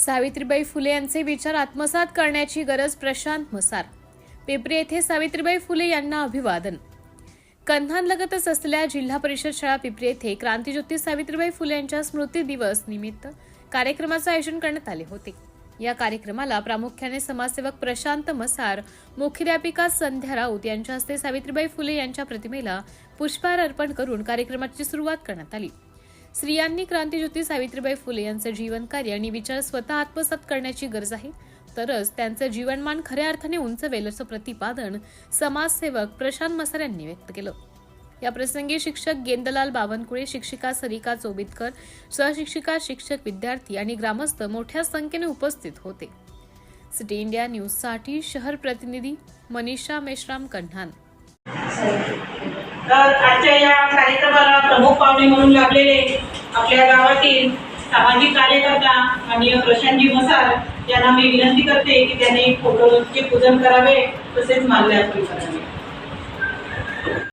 सावित्रीबाई फुले यांचे विचार आत्मसात करण्याची गरज प्रशांत मसार। पिंपरी येथे सावित्रीबाई फुले यांना अभिवादन। कन्हानलगतच असलेल्या जिल्हा परिषद शाळा पिंपरी येथे क्रांतीज्योती सावित्रीबाई फुले यांच्या स्मृती दिवस निमित्त कार्यक्रमाचे आयोजन करण्यात आले होते। या कार्यक्रमाला प्रामुख्याने समाजसेवक प्रशांत मसार, मुख्याध्यापिका संध्या राऊत यांच्या हस्ते सावित्रीबाई फुले यांच्या प्रतिमेला पुष्पहार अर्पण करून कार्यक्रमाची सुरुवात करण्यात आली। स्त्रियांनी क्रांतीज्योती सावित्रीबाई फुले यांचे जीवन कार्य आणि विचार स्वतः आत्मसात करण्याची गरज आहे, तरच त्यांचं जीवनमान खऱ्या अर्थाने उंचवेल असं प्रतिपादन समाजसेवक प्रशांत मसार यांनी व्यक्त केलं। या प्रसंगी शिक्षक गेंदलाल बावनकुळे, शिक्षिका सरिका चोबितकर, सहशिक्षिका, शिक्षक, विद्यार्थी आणि ग्रामस्थ मोठ्या संख्येने उपस्थित होते। सिटी इंडिया न्यूजसाठी शहर प्रतिनिधी मनीषा मेश्राम, कन्हान। तर आजच्या या कार्यक्रमाला प्रमुख पाहुणे म्हणून लाभलेले आपल्या गावातील सामाजिक कार्यकर्ता आणि प्रशांतजी मसार यांना मी विनंती करते की त्यांनी फोटोचे पूजन करावे तसेच माल्यार्पण करावे।